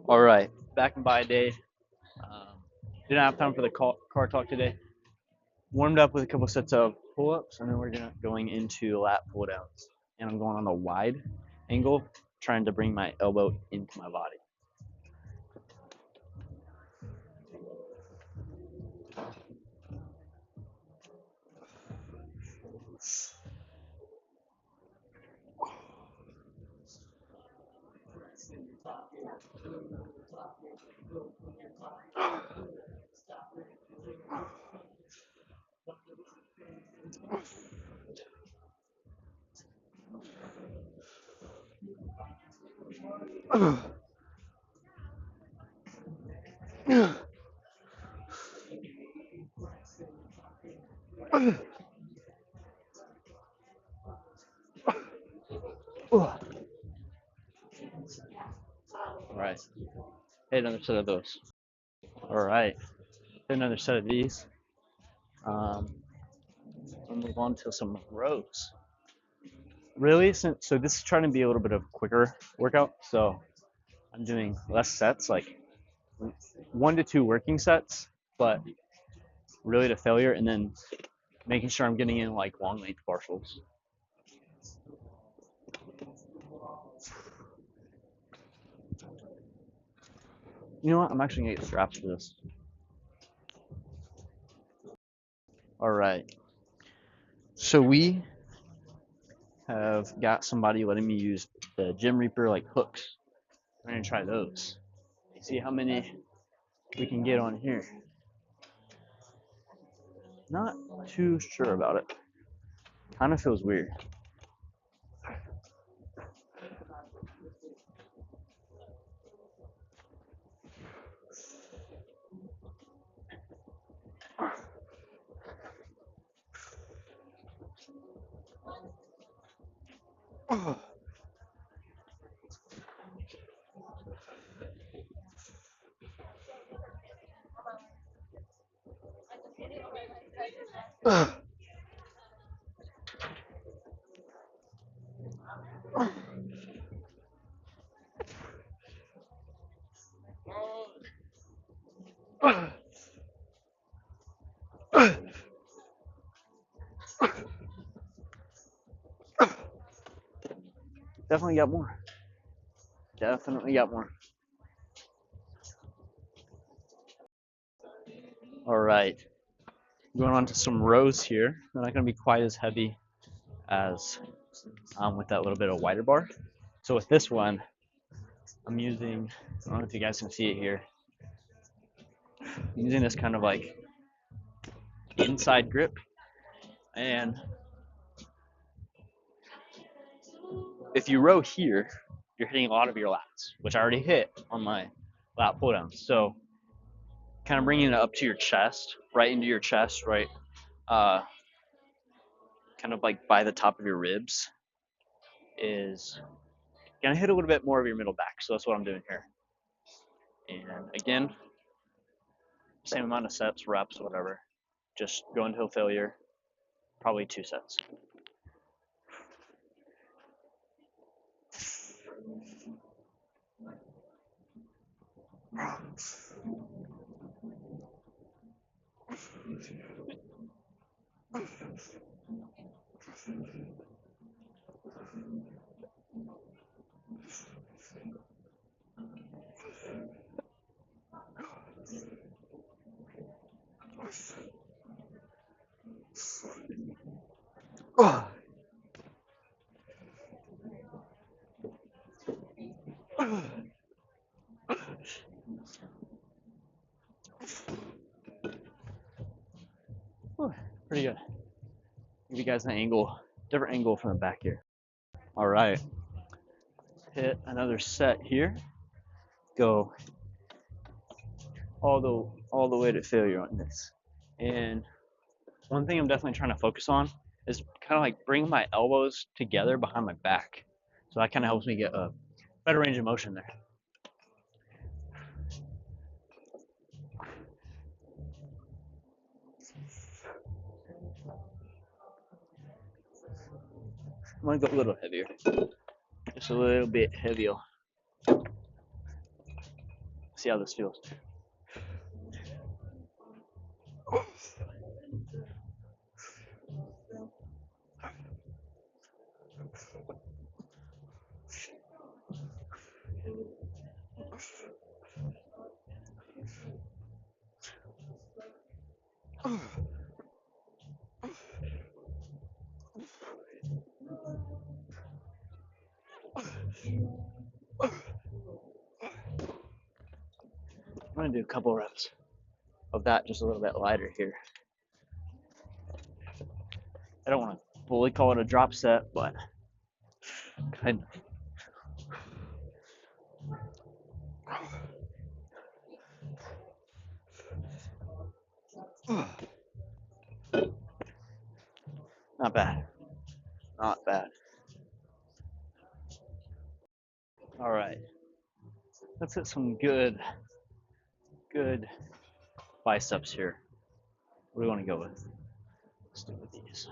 All right, back in by day. Didn't have time for the car talk today. Warmed up with a couple sets of pull-ups, and then we're going into lat pull-downs. And I'm going on the wide angle, trying to bring my elbow into my body. All right, hit another set of those. All right, hit another set of these. We'll move on to some rows. Really, so this is trying to be a little bit of a quicker workout. So I'm doing less sets, like 1 to 2 working sets, but really to failure, and then making sure I'm getting in like long length partials. You know what? I'm actually gonna get straps for this. All right. So we have got somebody letting me use the Gym Reaper like hooks. We're gonna try those. See how many we can get on here. Not too sure about it. Kind of feels weird. Definitely got more. Definitely got more. All right. Going on to some rows here. They're not going to be quite as heavy as with that little bit of wider bar. So with this one, I'm using, I don't know if you guys can see it here. I'm using this kind of like inside grip. And if you row here, you're hitting a lot of your lats, which I already hit on my lat pull down. So kind of bringing it up to your chest, right into your chest, right, kind of like by the top of your ribs, is gonna hit a little bit more of your middle back. So that's what I'm doing here. And again, same amount of sets, reps, whatever. Just go until failure. Probably 2 sets. Pretty good. Give you guys an angle, different angle from the back here. All right. Hit another set here. Go all the way to failure on this. And one thing I'm definitely trying to focus on is kind of like bring my elbows together behind my back. So that kind of helps me get a better range of motion there. I'm gonna go a little heavier. Just a little bit heavier. see how this feels. I'm gonna do a couple reps of that, just a little bit lighter here. I don't want to fully call it a drop set, but kind of. Not bad. Not bad. All right. Let's hit some good biceps here. What do we want to go with? Let's do with these.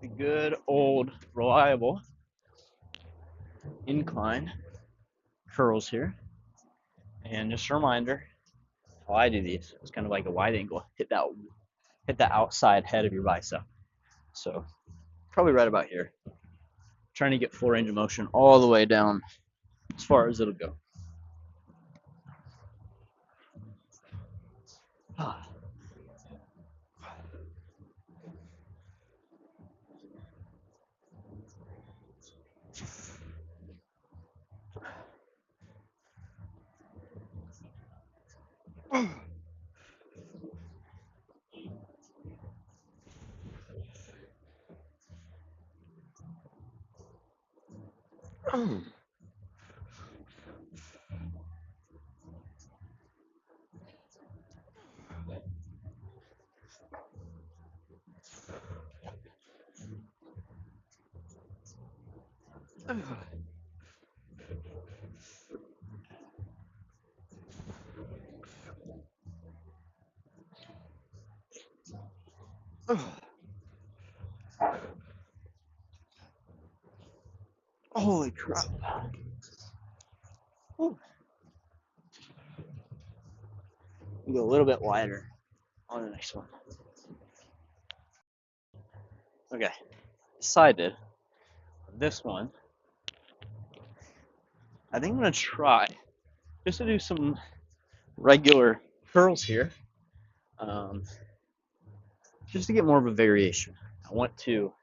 The good old reliable incline curls here. And just a reminder, how I do these, it's kind of like a wide angle. Hit the outside head of your bicep. So probably right about here. Trying to get full range of motion all the way down as far as it'll go. Holy crap. We'll go a little bit wider on the next one. Okay, decided this one, I think I'm gonna try just to do some regular curls here, just to get more of a variation. I want to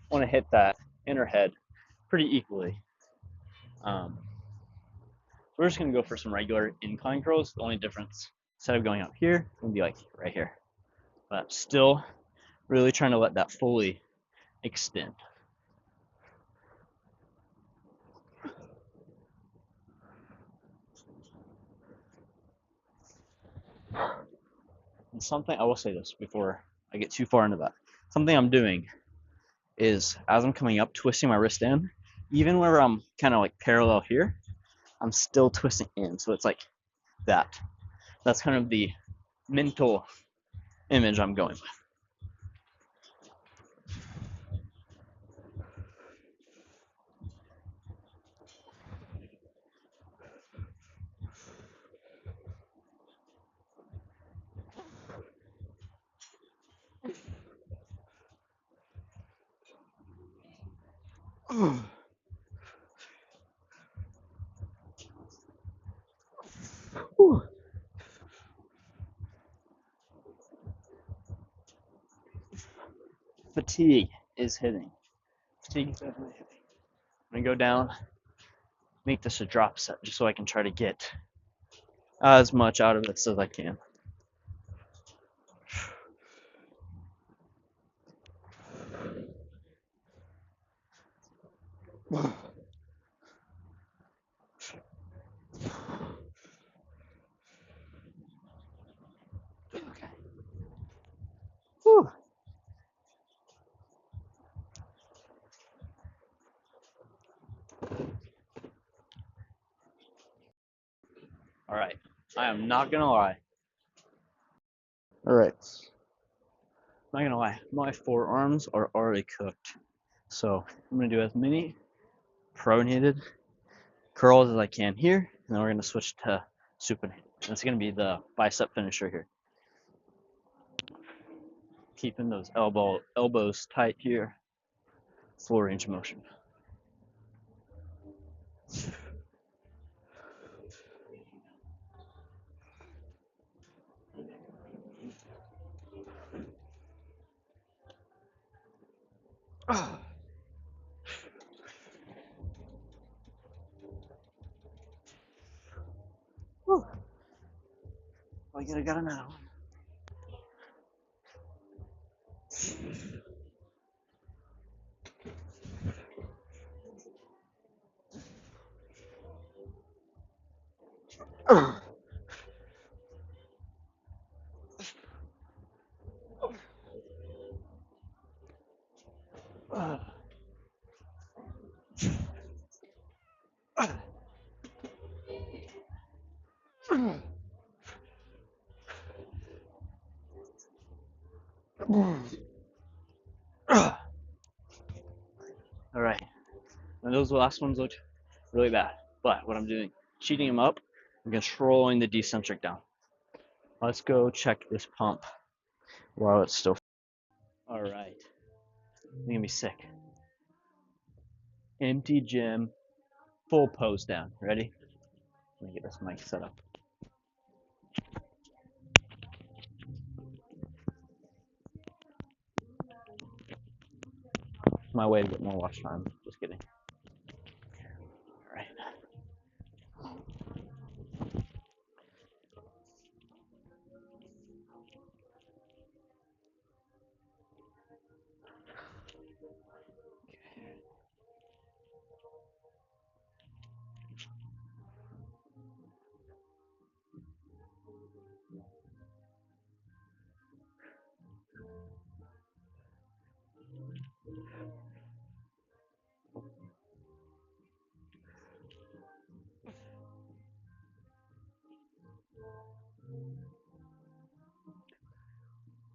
hit that inner head pretty equally. We're just gonna go for some regular incline curls. The only difference, instead of going up here, it's gonna be like right here. But I'm still really trying to let that fully extend. And something, I will say this before I get too far into that. Something I'm doing is, as I'm coming up, twisting my wrist in, even where I'm kind of like parallel here, I'm still twisting in. So it's like that. That's kind of the mental image I'm going with. Fatigue is hitting. Fatigue is definitely hitting. I'm gonna go down, make this a drop set just so I can try to get as much out of this as I can. Okay. Whew. All right, I am not gonna lie. All right, not gonna lie, my forearms are already cooked. So I'm gonna do as many pronated curls as I can here, and then we're gonna switch to supine. That's gonna be the bicep finisher here. Keeping those elbows tight here. Full range of motion. Whew. I got another one. All right. And those last ones looked really bad. But what I'm doing, cheating them up, I'm controlling the decentric down. Let's go check this pump while it's still. All right. I'm gonna be sick. Empty gym, full pose down. Ready? Let me get this mic set up. My way to get more watch time. Just kidding. All right.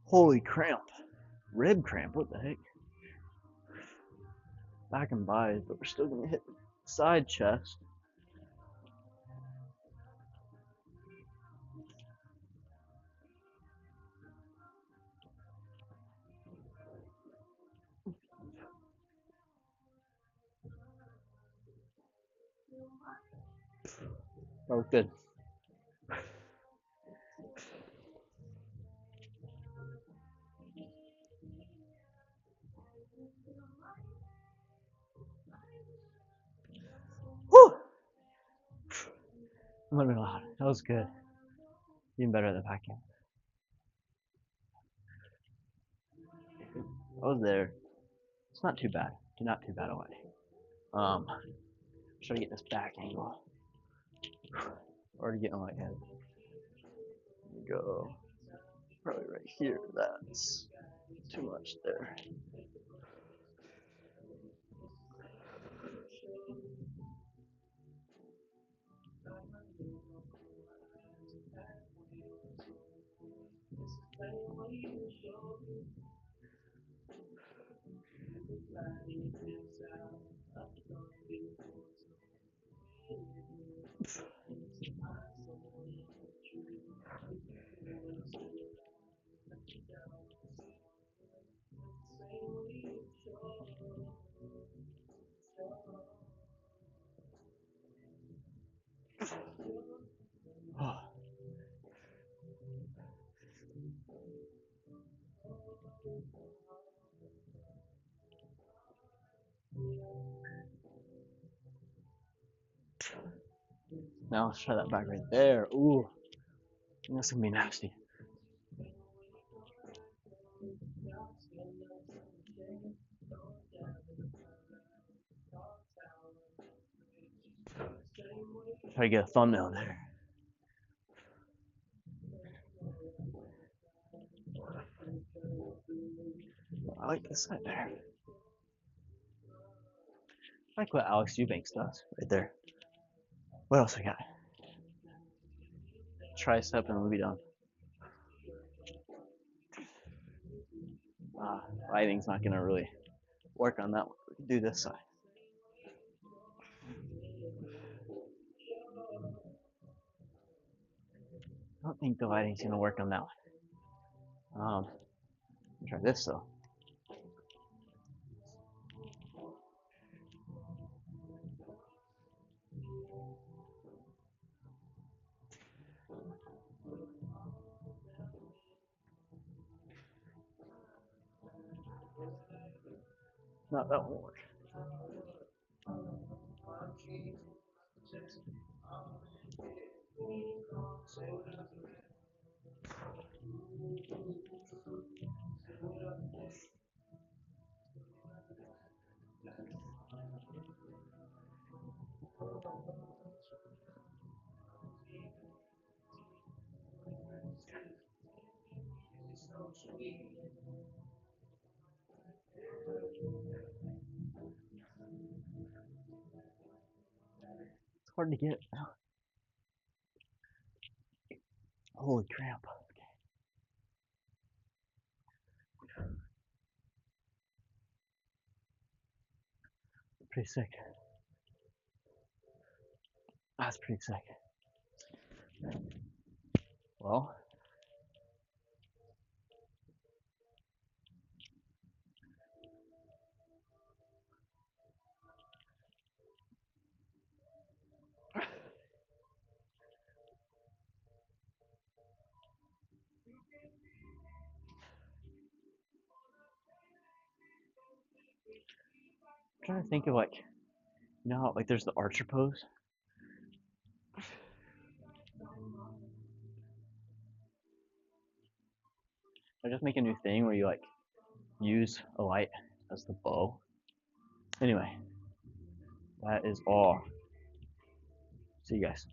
Holy cramp. Rib cramp. What the heck? Back and buys, but we're still gonna hit side chest. That was good. Whew! I'm gonna be loud. That was good. Even better than back end. I was there. It's not too bad. Not too bad away. Try to get this back angle. Already getting my head. Go. Probably right here. That's too much there. Now let's try that back right there. Ooh, that's gonna be nasty. Try to get a thumbnail there. I like this side there. I like what Alex Eubanks does right there. What else we got? Tricep and we'll be done. Writhing's not gonna really work on that one. We can do this side. don't think the lighting's gonna work on that one. Try this though. No, that won't work. It's hard to get. Holy crap. Pretty sick. That's pretty sick. Well, I'm trying to think of like, you know how like there's the archer pose? I just make a new thing where you like use a light as the bow. Anyway, that is all. See you guys.